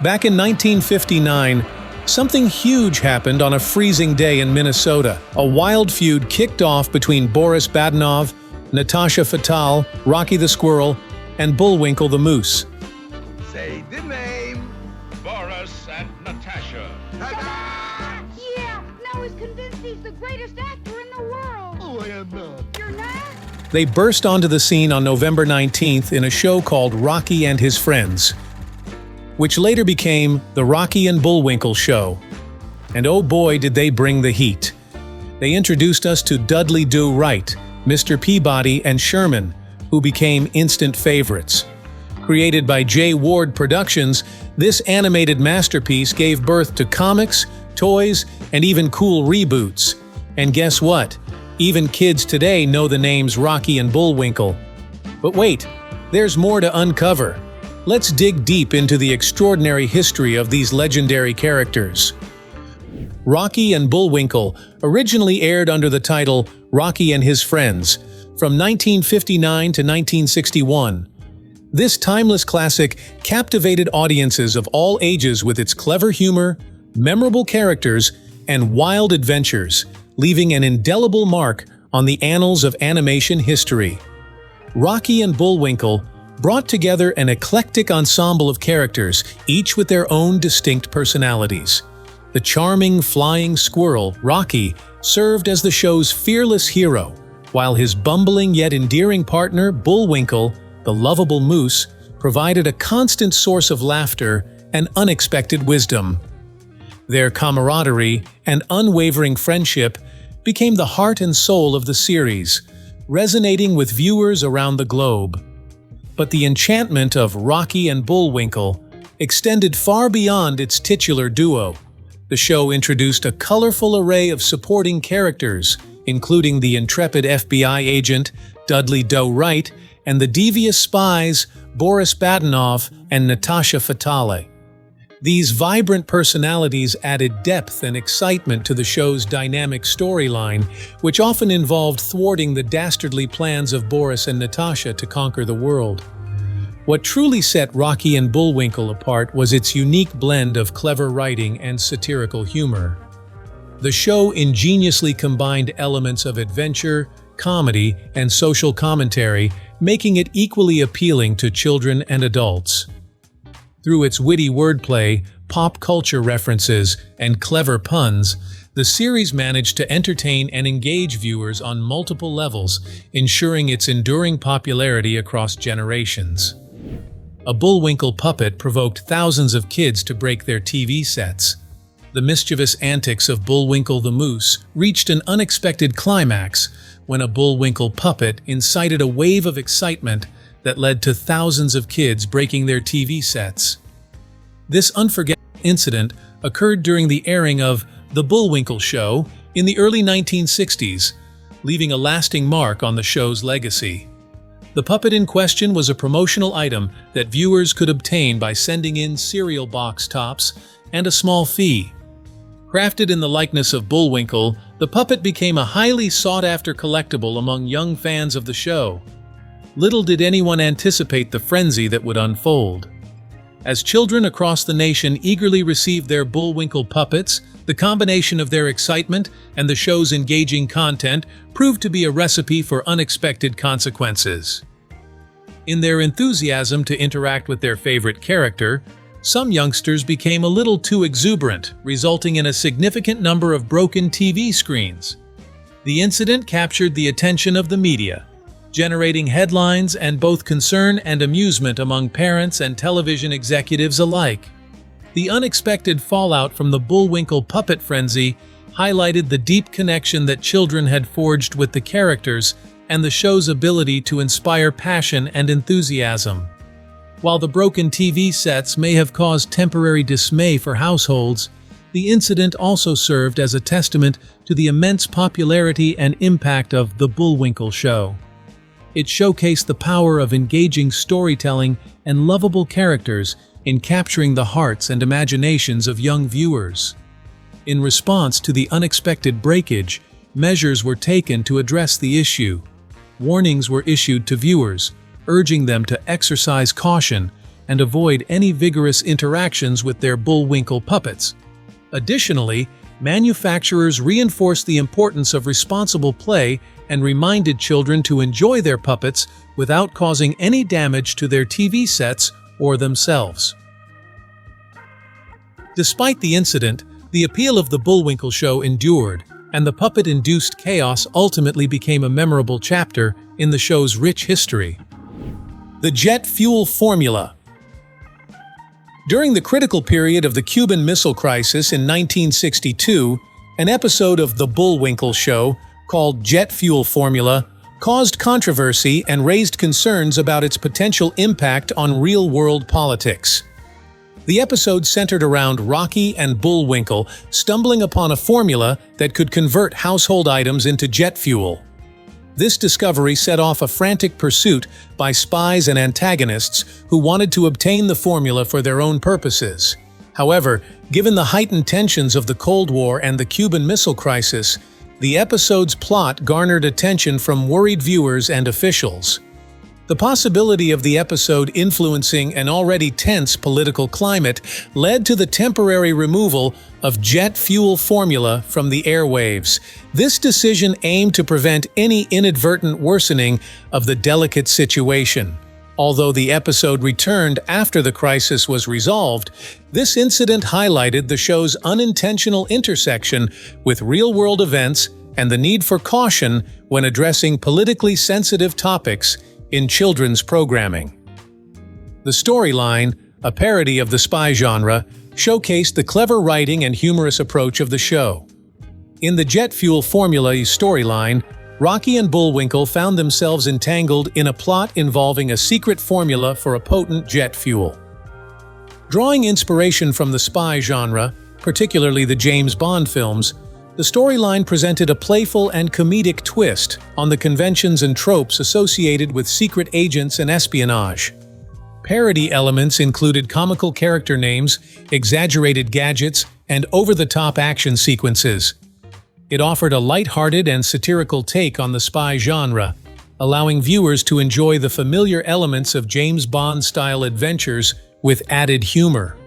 Back in 1959, something huge happened on a freezing day in Minnesota. A wild feud kicked off between Boris Badenov, Natasha Fatale, Rocky the Squirrel, and Bullwinkle the Moose. Say the name. Boris and Natasha. Yeah, now he's convinced he's the greatest actor in the world. Oh, I am not. You're not? They burst onto the scene on November 19th in a show called Rocky and His Friends, which later became the Rocky and Bullwinkle Show. And oh boy, did they bring the heat. They introduced us to Dudley Do-Right, Mr. Peabody, and Sherman, who became instant favorites. Created by J. Ward Productions, this animated masterpiece gave birth to comics, toys, and even cool reboots. And guess what? Even kids today know the names Rocky and Bullwinkle. But wait, there's more to uncover. Let's dig deep into the extraordinary history of these legendary characters. Rocky and Bullwinkle originally aired under the title Rocky and His Friends from 1959 to 1961. This timeless classic captivated audiences of all ages with its clever humor, memorable characters, and wild adventures, leaving an indelible mark on the annals of animation history. Rocky and Bullwinkle brought together an eclectic ensemble of characters, each with their own distinct personalities. The charming flying squirrel, Rocky, served as the show's fearless hero, while his bumbling yet endearing partner, Bullwinkle, the lovable moose, provided a constant source of laughter and unexpected wisdom. Their camaraderie and unwavering friendship became the heart and soul of the series, resonating with viewers around the globe. But the enchantment of Rocky and Bullwinkle extended far beyond its titular duo. The show introduced a colorful array of supporting characters, including the intrepid FBI agent Dudley Do-Right and the devious spies Boris Badenov and Natasha Fatale. These vibrant personalities added depth and excitement to the show's dynamic storyline, which often involved thwarting the dastardly plans of Boris and Natasha to conquer the world. What truly set Rocky and Bullwinkle apart was its unique blend of clever writing and satirical humor. The show ingeniously combined elements of adventure, comedy, and social commentary, making it equally appealing to children and adults. Through its witty wordplay, pop culture references, and clever puns, the series managed to entertain and engage viewers on multiple levels, ensuring its enduring popularity across generations. A Bullwinkle puppet provoked thousands of kids to break their TV sets. The mischievous antics of Bullwinkle the Moose reached an unexpected climax when a Bullwinkle puppet incited a wave of excitement that led to thousands of kids breaking their TV sets. This unforgettable incident occurred during the airing of The Bullwinkle Show in the early 1960s, leaving a lasting mark on the show's legacy. The puppet in question was a promotional item that viewers could obtain by sending in cereal box tops and a small fee. Crafted in the likeness of Bullwinkle, the puppet became a highly sought-after collectible among young fans of the show. Little did anyone anticipate the frenzy that would unfold. As children across the nation eagerly received their Bullwinkle puppets, the combination of their excitement and the show's engaging content proved to be a recipe for unexpected consequences. In their enthusiasm to interact with their favorite character, some youngsters became a little too exuberant, resulting in a significant number of broken TV screens. The incident captured the attention of the media, generating headlines and both concern and amusement among parents and television executives alike. The unexpected fallout from the Bullwinkle puppet frenzy highlighted the deep connection that children had forged with the characters and the show's ability to inspire passion and enthusiasm. While the broken TV sets may have caused temporary dismay for households, the incident also served as a testament to the immense popularity and impact of The Bullwinkle Show. It showcased the power of engaging storytelling and lovable characters in capturing the hearts and imaginations of young viewers. In response to the unexpected breakage, measures were taken to address the issue. Warnings were issued to viewers, urging them to exercise caution and avoid any vigorous interactions with their Bullwinkle puppets. Additionally, manufacturers reinforced the importance of responsible play and reminded children to enjoy their puppets without causing any damage to their TV sets or themselves. Despite the incident, the appeal of the Bullwinkle Show endured, and the puppet-induced chaos ultimately became a memorable chapter in the show's rich history. The jet fuel formula. During the critical period of the Cuban Missile Crisis in 1962, an episode of The Bullwinkle Show, called Jet Fuel Formula, caused controversy and raised concerns about its potential impact on real-world politics. The episode centered around Rocky and Bullwinkle stumbling upon a formula that could convert household items into jet fuel. This discovery set off a frantic pursuit by spies and antagonists who wanted to obtain the formula for their own purposes. However, given the heightened tensions of the Cold War and the Cuban Missile Crisis, the episode's plot garnered attention from worried viewers and officials. The possibility of the episode influencing an already tense political climate led to the temporary removal of jet fuel formula from the airwaves. This decision aimed to prevent any inadvertent worsening of the delicate situation. Although the episode returned after the crisis was resolved, this incident highlighted the show's unintentional intersection with real-world events and the need for caution when addressing politically sensitive topics in children's programming. The storyline, a parody of the spy genre, showcased the clever writing and humorous approach of the show. In the jet fuel formula storyline, Rocky and Bullwinkle found themselves entangled in a plot involving a secret formula for a potent jet fuel. Drawing inspiration from the spy genre, particularly the James Bond films, the storyline presented a playful and comedic twist on the conventions and tropes associated with secret agents and espionage. Parody elements included comical character names, exaggerated gadgets, and over-the-top action sequences. It offered a light-hearted and satirical take on the spy genre, allowing viewers to enjoy the familiar elements of James Bond-style adventures with added humor.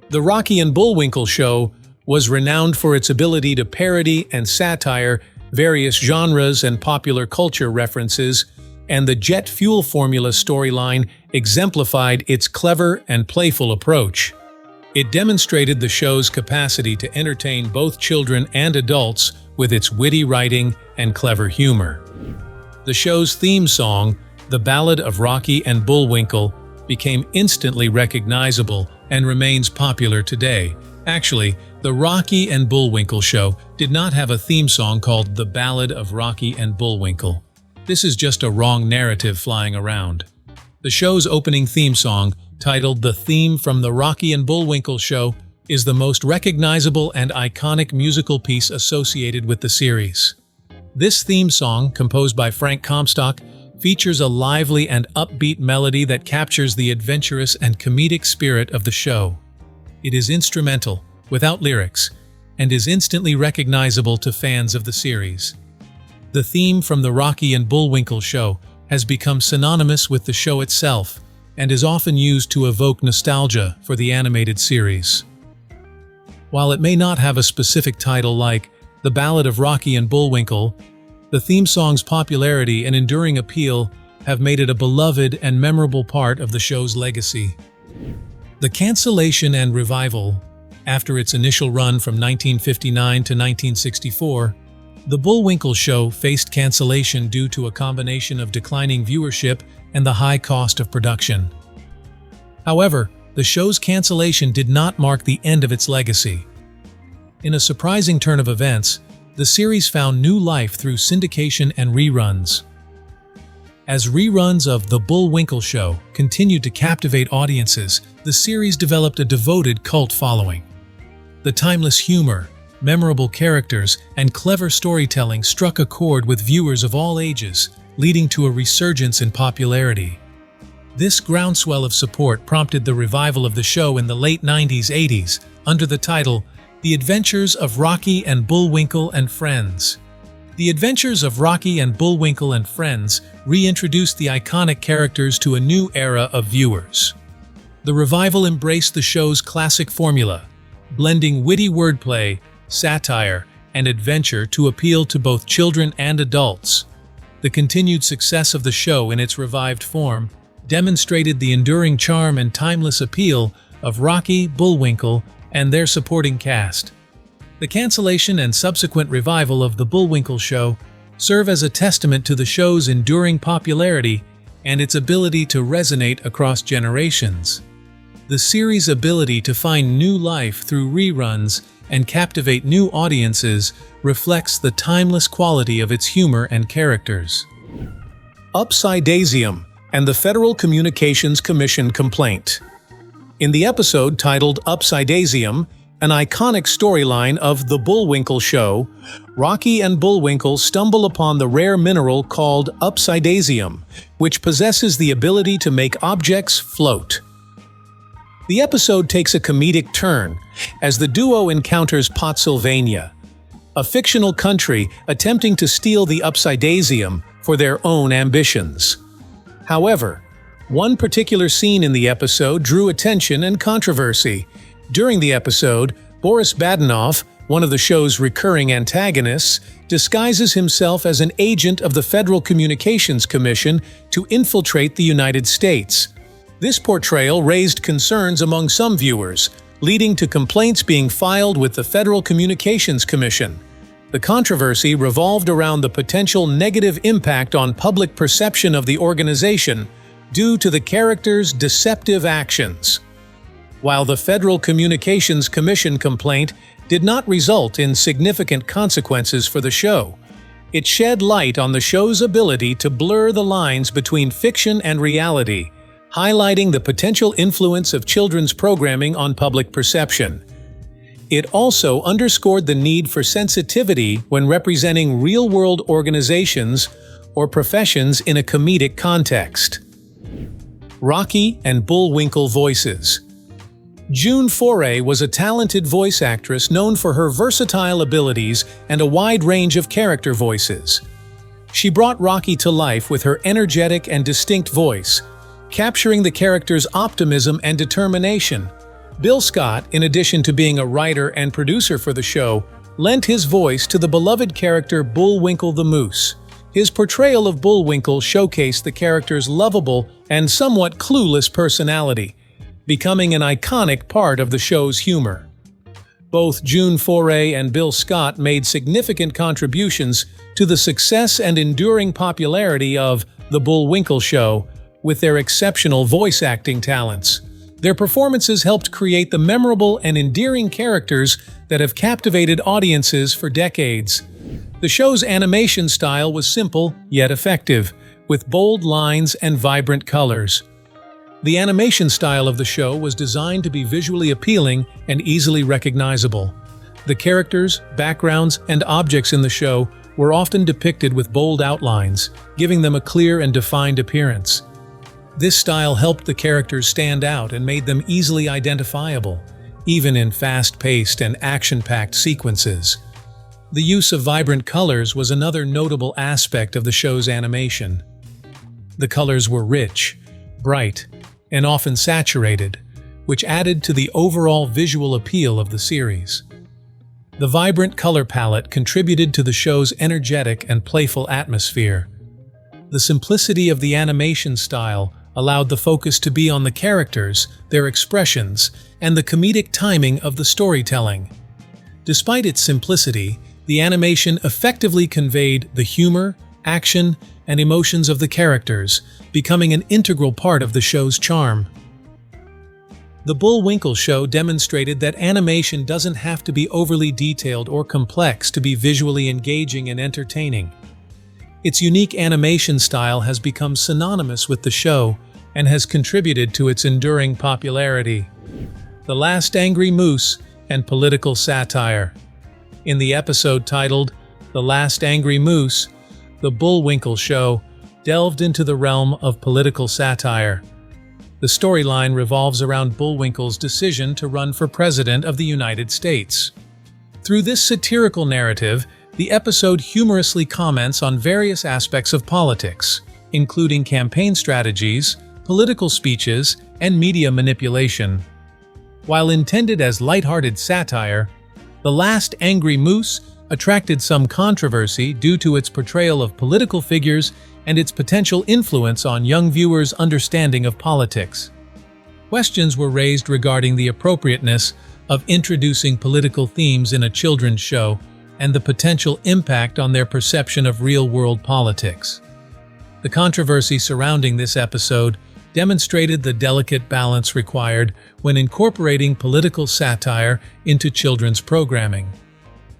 The Rocky and Bullwinkle Show was renowned for its ability to parody and satire various genres and popular culture references, and the jet fuel formula storyline exemplified its clever and playful approach. It demonstrated the show's capacity to entertain both children and adults with its witty writing and clever humor. The show's theme song, The Ballad of Rocky and Bullwinkle, became instantly recognizable and remains popular today. Actually, the Rocky and Bullwinkle Show did not have a theme song called The Ballad of Rocky and Bullwinkle. This is just a wrong narrative flying around. The show's opening theme song, titled The Theme from the Rocky and Bullwinkle Show, is the most recognizable and iconic musical piece associated with the series. This theme song, composed by Frank Comstock, features a lively and upbeat melody that captures the adventurous and comedic spirit of the show. It is instrumental, without lyrics, and is instantly recognizable to fans of the series. The theme from the Rocky and Bullwinkle Show has become synonymous with the show itself and is often used to evoke nostalgia for the animated series. While it may not have a specific title like The Ballad of Rocky and Bullwinkle, the theme song's popularity and enduring appeal have made it a beloved and memorable part of the show's legacy. The cancellation and revival. After its initial run from 1959 to 1964, The Bullwinkle Show faced cancellation due to a combination of declining viewership and the high cost of production. However, the show's cancellation did not mark the end of its legacy. In a surprising turn of events, the series found new life through syndication and reruns. As reruns of The Bullwinkle Show continued to captivate audiences, the series developed a devoted cult following. The timeless humor, memorable characters, and clever storytelling struck a chord with viewers of all ages, leading to a resurgence in popularity. This groundswell of support prompted the revival of the show in the late 90s-80s under the title The Adventures of Rocky and Bullwinkle and Friends. The Adventures of Rocky and Bullwinkle and Friends reintroduced the iconic characters to a new era of viewers. The revival embraced the show's classic formula, blending witty wordplay, satire, and adventure to appeal to both children and adults. The continued success of the show in its revived form demonstrated the enduring charm and timeless appeal of Rocky, Bullwinkle, and their supporting cast. The cancellation and subsequent revival of The Bullwinkle Show serve as a testament to the show's enduring popularity and its ability to resonate across generations. The series' ability to find new life through reruns and captivate new audiences reflects the timeless quality of its humor and characters. Upsid Asium and the Federal Communications Commission complaint. In the episode titled Upsid Asium, an iconic storyline of The Bullwinkle Show, Rocky and Bullwinkle stumble upon the rare mineral called Upsid Asium, which possesses the ability to make objects float. The episode takes a comedic turn as the duo encounters Pennsylvania, a fictional country attempting to steal the Upsid Asium for their own ambitions. However, one particular scene in the episode drew attention and controversy. During the episode, Boris Badenov, one of the show's recurring antagonists, disguises himself as an agent of the Federal Communications Commission to infiltrate the United States. This portrayal raised concerns among some viewers, leading to complaints being filed with the Federal Communications Commission. The controversy revolved around the potential negative impact on public perception of the organization due to the character's deceptive actions. While the Federal Communications Commission complaint did not result in significant consequences for the show, it shed light on the show's ability to blur the lines between fiction and reality, highlighting the potential influence of children's programming on public perception. It also underscored the need for sensitivity when representing real-world organizations or professions in a comedic context. Rocky and Bullwinkle voices. June Foray was a talented voice actress known for her versatile abilities and a wide range of character voices. She brought Rocky to life with her energetic and distinct voice, capturing the character's optimism and determination. Bill Scott, in addition to being a writer and producer for the show, lent his voice to the beloved character Bullwinkle the Moose. His portrayal of Bullwinkle showcased the character's lovable and somewhat clueless personality, becoming an iconic part of the show's humor. Both June Foray and Bill Scott made significant contributions to the success and enduring popularity of The Bullwinkle Show with their exceptional voice acting talents. Their performances helped create the memorable and endearing characters that have captivated audiences for decades. The show's animation style was simple yet effective, with bold lines and vibrant colors. The animation style of the show was designed to be visually appealing and easily recognizable. The characters, backgrounds, and objects in the show were often depicted with bold outlines, giving them a clear and defined appearance. This style helped the characters stand out and made them easily identifiable, even in fast-paced and action-packed sequences. The use of vibrant colors was another notable aspect of the show's animation. The colors were rich, bright, and often saturated, which added to the overall visual appeal of the series. The vibrant color palette contributed to the show's energetic and playful atmosphere. The simplicity of the animation style allowed the focus to be on the characters, their expressions, and the comedic timing of the storytelling. Despite its simplicity, the animation effectively conveyed the humor, action, and emotions of the characters, becoming an integral part of the show's charm. The Bullwinkle Show demonstrated that animation doesn't have to be overly detailed or complex to be visually engaging and entertaining. Its unique animation style has become synonymous with the show and has contributed to its enduring popularity. The Last Angry Moose and Political Satire. In the episode titled The Last Angry Moose, The Bullwinkle Show delved into the realm of political satire. The storyline revolves around Bullwinkle's decision to run for President of the United States. Through this satirical narrative, the episode humorously comments on various aspects of politics, including campaign strategies, political speeches, and media manipulation. While intended as lighthearted satire, The Last Angry Moose attracted some controversy due to its portrayal of political figures and its potential influence on young viewers' understanding of politics. Questions were raised regarding the appropriateness of introducing political themes in a children's show and the potential impact on their perception of real-world politics. The controversy surrounding this episode demonstrated the delicate balance required when incorporating political satire into children's programming.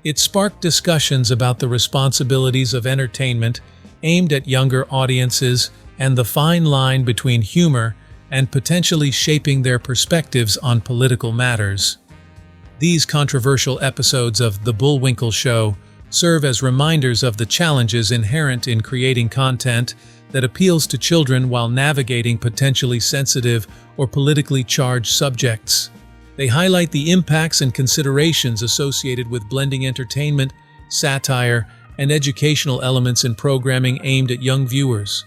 It sparked discussions about the responsibilities of entertainment aimed at younger audiences and the fine line between humor and potentially shaping their perspectives on political matters. These controversial episodes of The Bullwinkle Show serve as reminders of the challenges inherent in creating content that appeals to children while navigating potentially sensitive or politically charged subjects. They highlight the impacts and considerations associated with blending entertainment, satire, and educational elements in programming aimed at young viewers.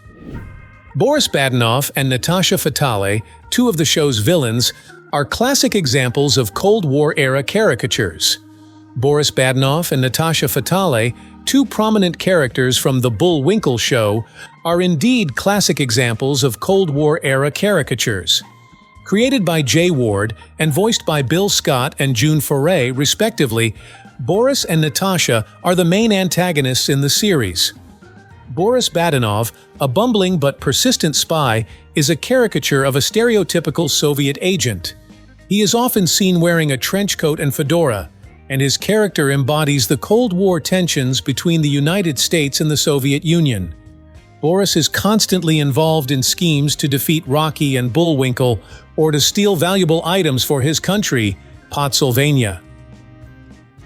Boris Badenov and Natasha Fatale, two of the show's villains, are classic examples of Cold War-era caricatures. Boris Badenov and Natasha Fatale, two prominent characters from The Bullwinkle Show, are indeed classic examples of Cold War-era caricatures. Created by Jay Ward and voiced by Bill Scott and June Foray, respectively, Boris and Natasha are the main antagonists in the series. Boris Badenov, a bumbling but persistent spy, is a caricature of a stereotypical Soviet agent. He is often seen wearing a trench coat and fedora, and his character embodies the Cold War tensions between the United States and the Soviet Union. Boris is constantly involved in schemes to defeat Rocky and Bullwinkle or to steal valuable items for his country, Pennsylvania.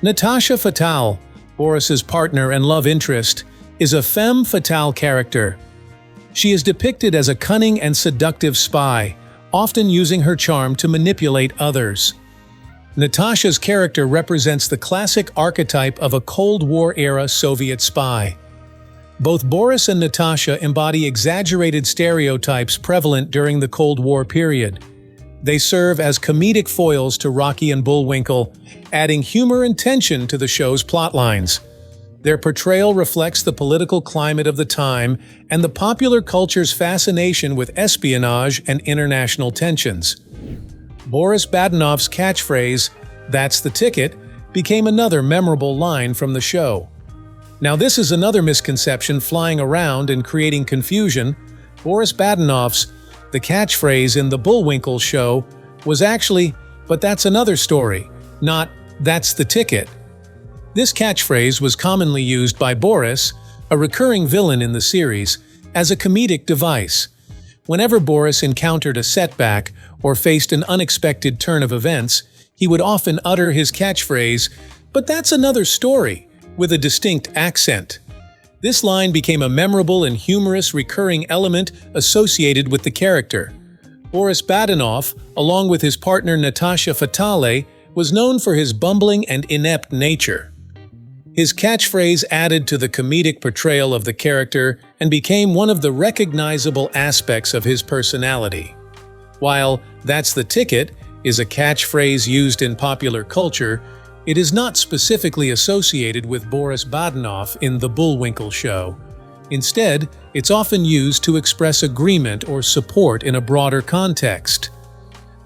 Natasha Fatale, Boris's partner and love interest, is a femme fatale character. She is depicted as a cunning and seductive spy, often using her charm to manipulate others. Natasha's character represents the classic archetype of a Cold War-era Soviet spy. Both Boris and Natasha embody exaggerated stereotypes prevalent during the Cold War period. They serve as comedic foils to Rocky and Bullwinkle, adding humor and tension to the show's plotlines. Their portrayal reflects the political climate of the time and the popular culture's fascination with espionage and international tensions. Boris Badenov's catchphrase, "That's the ticket," became another memorable line from the show. Now, this is another misconception flying around and creating confusion. Boris Badenov's "the catchphrase in The Bullwinkle Show" was actually "but that's another story," not "that's the ticket." This catchphrase was commonly used by Boris, a recurring villain in the series, as a comedic device. Whenever Boris encountered a setback or faced an unexpected turn of events, he would often utter his catchphrase, "but that's another story," with a distinct accent. This line became a memorable and humorous recurring element associated with the character. Boris Badenov, along with his partner Natasha Fatale, was known for his bumbling and inept nature. His catchphrase added to the comedic portrayal of the character and became one of the recognizable aspects of his personality. While "that's the ticket" is a catchphrase used in popular culture, it is not specifically associated with Boris Badenov in The Bullwinkle Show. Instead, it's often used to express agreement or support in a broader context.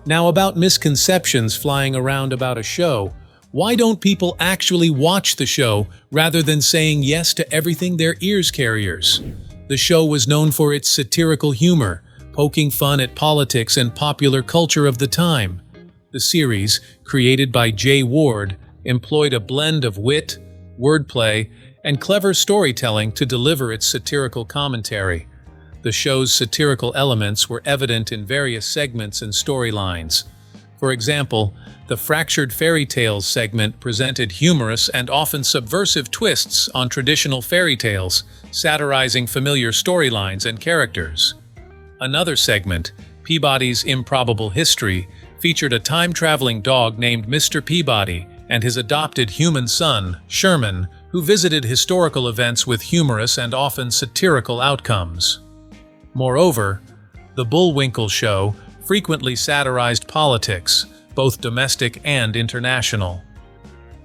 Now, about misconceptions flying around about a show. Why don't people actually watch the show rather than saying yes to everything their ears carriers? The show was known for its satirical humor, poking fun at politics and popular culture of the time. The series, created by Jay Ward, employed a blend of wit, wordplay, and clever storytelling to deliver its satirical commentary. The show's satirical elements were evident in various segments and storylines. For example, the Fractured Fairy Tales segment presented humorous and often subversive twists on traditional fairy tales, satirizing familiar storylines and characters. Another segment, Peabody's Improbable History, featured a time-traveling dog named Mr. Peabody and his adopted human son, Sherman, who visited historical events with humorous and often satirical outcomes. Moreover, The Bullwinkle Show frequently satirized politics, both domestic and international.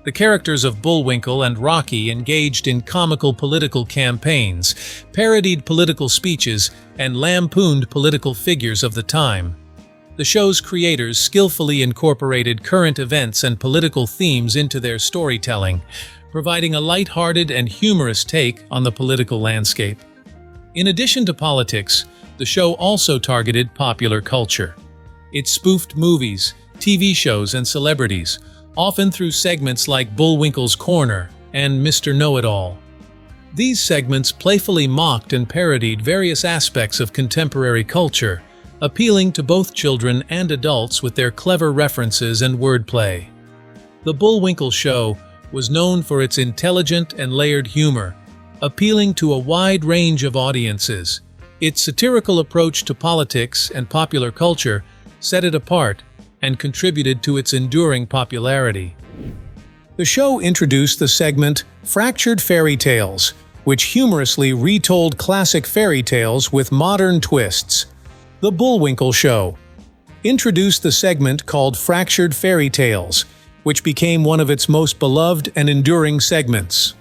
The characters of Bullwinkle and Rocky engaged in comical political campaigns, parodied political speeches, and lampooned political figures of the time. The show's creators skillfully incorporated current events and political themes into their storytelling, providing a light-hearted and humorous take on the political landscape. In addition to politics, the show also targeted popular culture. It spoofed movies, TV shows, and celebrities, often through segments like Bullwinkle's Corner and Mr. Know-It-All. These segments playfully mocked and parodied various aspects of contemporary culture, appealing to both children and adults with their clever references and wordplay. The Bullwinkle Show was known for its intelligent and layered humor, appealing to a wide range of audiences. Its satirical approach to politics and popular culture set it apart and contributed to its enduring popularity. The show introduced the segment Fractured Fairy Tales, which humorously retold classic fairy tales with modern twists. The Bullwinkle Show introduced the segment called Fractured Fairy Tales, which became one of its most beloved and enduring segments.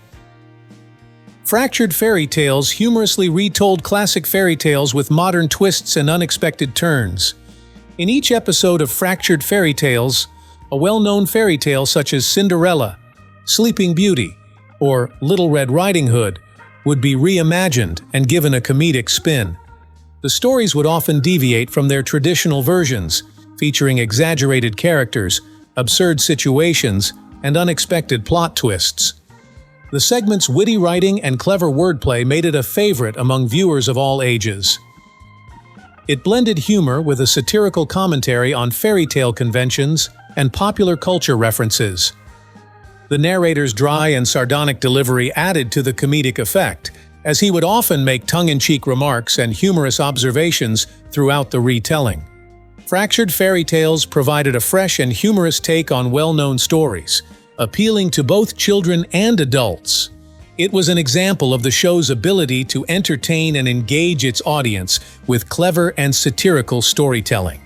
Fractured Fairy Tales humorously retold classic fairy tales with modern twists and unexpected turns. In each episode of Fractured Fairy Tales, a well-known fairy tale such as Cinderella, Sleeping Beauty, or Little Red Riding Hood would be reimagined and given a comedic spin. The stories would often deviate from their traditional versions, featuring exaggerated characters, absurd situations, and unexpected plot twists. The segment's witty writing and clever wordplay made it a favorite among viewers of all ages. It blended humor with a satirical commentary on fairy tale conventions and popular culture references. The narrator's dry and sardonic delivery added to the comedic effect, as he would often make tongue-in-cheek remarks and humorous observations throughout the retelling. Fractured Fairy Tales provided a fresh and humorous take on well-known stories, appealing to both children and adults. It was an example of the show's ability to entertain and engage its audience with clever and satirical storytelling.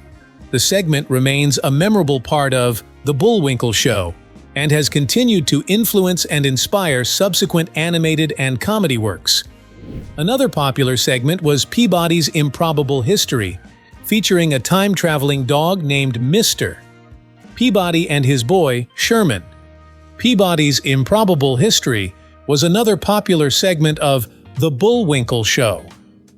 The segment remains a memorable part of The Bullwinkle Show and has continued to influence and inspire subsequent animated and comedy works. Another popular segment was Peabody's Improbable History, featuring a time-traveling dog named Mr. Peabody and his boy, Sherman. Peabody's Improbable History was another popular segment of The Bullwinkle Show.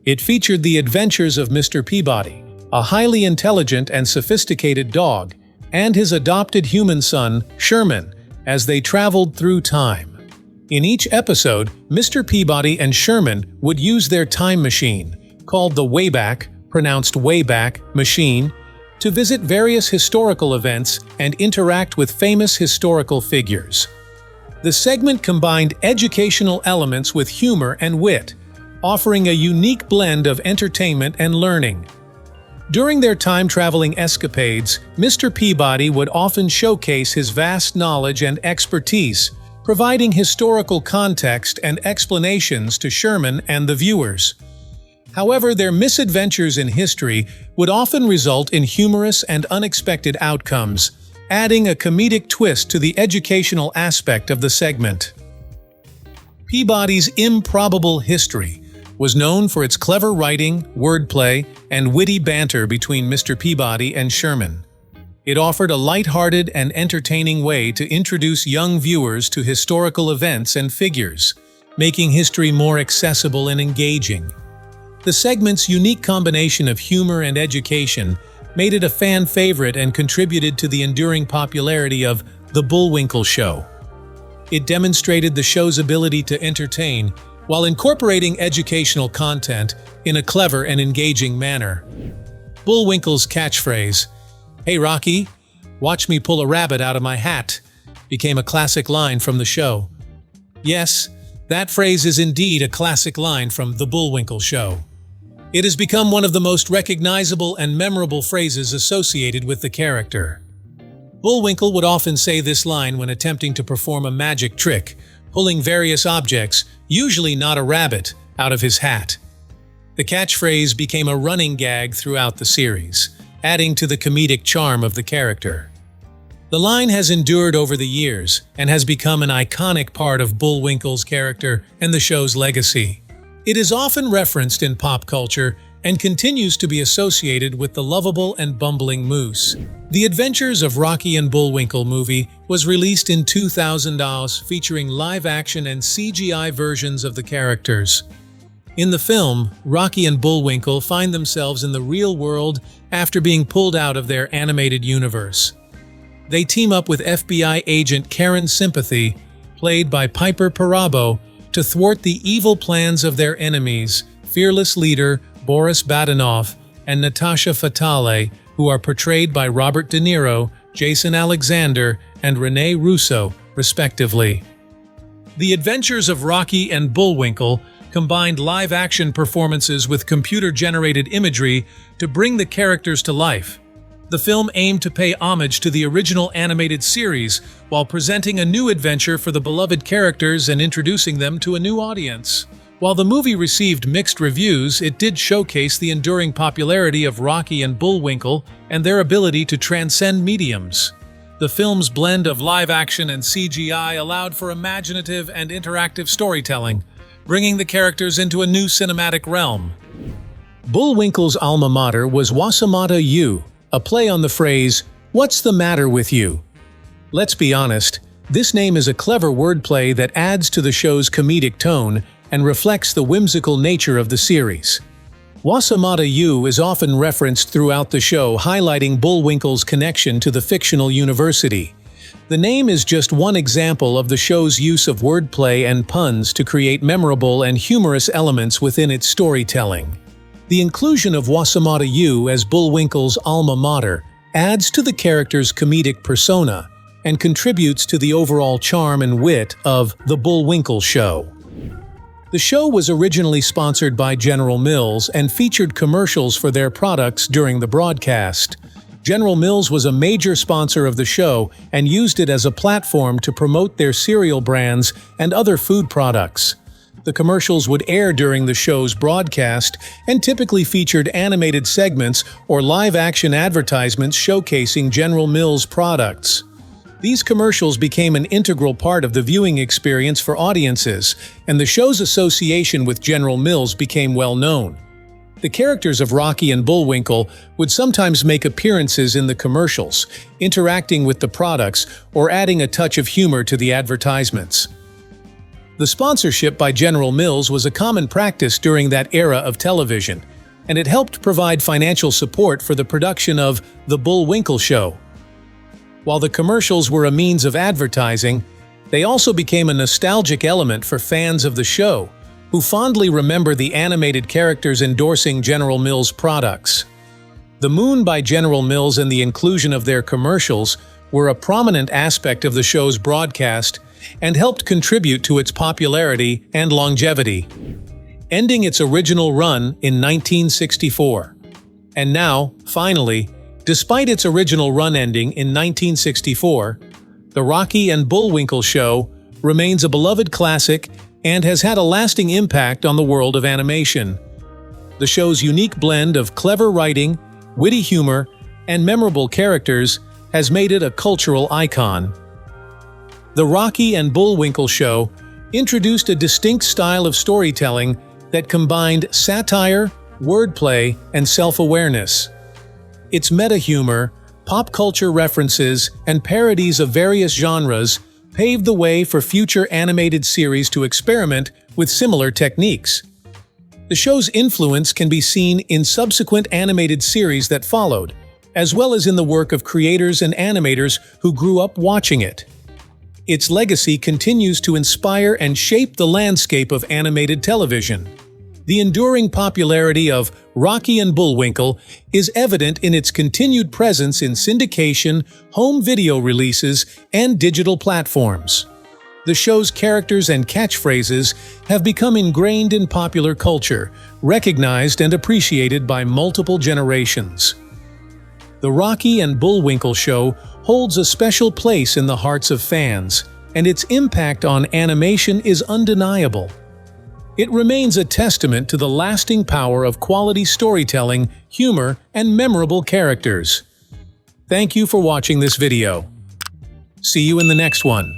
It featured the adventures of Mr. Peabody, a highly intelligent and sophisticated dog, and his adopted human son, Sherman, as they traveled through time. In each episode, Mr. Peabody and Sherman would use their time machine, called the Wayback, pronounced Wayback, machine, to visit various historical events and interact with famous historical figures. The segment combined educational elements with humor and wit, offering a unique blend of entertainment and learning. During their time-traveling escapades, Mr. Peabody would often showcase his vast knowledge and expertise, providing historical context and explanations to Sherman and the viewers. However, their misadventures in history would often result in humorous and unexpected outcomes, adding a comedic twist to the educational aspect of the segment. Peabody's Improbable History was known for its clever writing, wordplay, and witty banter between Mr. Peabody and Sherman. It offered a light-hearted and entertaining way to introduce young viewers to historical events and figures, making history more accessible and engaging. The segment's unique combination of humor and education made it a fan favorite and contributed to the enduring popularity of The Bullwinkle Show. It demonstrated the show's ability to entertain while incorporating educational content in a clever and engaging manner. Bullwinkle's catchphrase, "Hey Rocky, watch me pull a rabbit out of my hat," became a classic line from the show. Yes, that phrase is indeed a classic line from The Bullwinkle Show. It has become one of the most recognizable and memorable phrases associated with the character. Bullwinkle would often say this line when attempting to perform a magic trick, pulling various objects, usually not a rabbit, out of his hat. The catchphrase became a running gag throughout the series, adding to the comedic charm of the character. The line has endured over the years and has become an iconic part of Bullwinkle's character and the show's legacy. It is often referenced in pop culture and continues to be associated with the lovable and bumbling moose. The Adventures of Rocky and Bullwinkle movie was released in 2000, featuring live-action and CGI versions of the characters. In the film, Rocky and Bullwinkle find themselves in the real world after being pulled out of their animated universe. They team up with FBI agent Karen Sympathy, played by Piper Perabo, to thwart the evil plans of their enemies, fearless leader Boris Badenov and Natasha Fatale, who are portrayed by Robert De Niro, Jason Alexander, and Rene Russo, respectively. The Adventures of Rocky and Bullwinkle combined live-action performances with computer-generated imagery to bring the characters to life. The film aimed to pay homage to the original animated series while presenting a new adventure for the beloved characters and introducing them to a new audience. While the movie received mixed reviews, it did showcase the enduring popularity of Rocky and Bullwinkle and their ability to transcend mediums. The film's blend of live-action and CGI allowed for imaginative and interactive storytelling, bringing the characters into a new cinematic realm. Bullwinkle's alma mater was Wasam U, a play on the phrase, "What's the matter with you?" Let's be honest, this name is a clever wordplay that adds to the show's comedic tone and reflects the whimsical nature of the series. Wasam U is often referenced throughout the show, highlighting Bullwinkle's connection to the fictional university. The name is just one example of the show's use of wordplay and puns to create memorable and humorous elements within its storytelling. The inclusion of Wasam U as Bullwinkle's alma mater adds to the character's comedic persona and contributes to the overall charm and wit of The Bullwinkle Show. The show was originally sponsored by General Mills and featured commercials for their products during the broadcast. General Mills was a major sponsor of the show and used it as a platform to promote their cereal brands and other food products. The commercials would air during the show's broadcast and typically featured animated segments or live-action advertisements showcasing General Mills products. These commercials became an integral part of the viewing experience for audiences, and the show's association with General Mills became well known. The characters of Rocky and Bullwinkle would sometimes make appearances in the commercials, interacting with the products or adding a touch of humor to the advertisements. The sponsorship by General Mills was a common practice during that era of television, and it helped provide financial support for the production of The Bullwinkle Show. While the commercials were a means of advertising, they also became a nostalgic element for fans of the show, who fondly remember the animated characters endorsing General Mills products. The Moon by General Mills and the inclusion of their commercials were a prominent aspect of the show's broadcast and helped contribute to its popularity and longevity, ending its original run in 1964. And now, finally, despite its original run ending in 1964, The Rocky and Bullwinkle Show remains a beloved classic and has had a lasting impact on the world of animation. The show's unique blend of clever writing, witty humor, and memorable characters has made it a cultural icon. The Rocky and Bullwinkle Show introduced a distinct style of storytelling that combined satire, wordplay, and self-awareness. Its meta-humor, pop culture references, and parodies of various genres paved the way for future animated series to experiment with similar techniques. The show's influence can be seen in subsequent animated series that followed, as well as in the work of creators and animators who grew up watching it. Its legacy continues to inspire and shape the landscape of animated television. The enduring popularity of Rocky and Bullwinkle is evident in its continued presence in syndication, home video releases, and digital platforms. The show's characters and catchphrases have become ingrained in popular culture, recognized and appreciated by multiple generations. The Rocky and Bullwinkle Show holds a special place in the hearts of fans, and its impact on animation is undeniable. It remains a testament to the lasting power of quality storytelling, humor, and memorable characters. Thank you for watching this video. See you in the next one.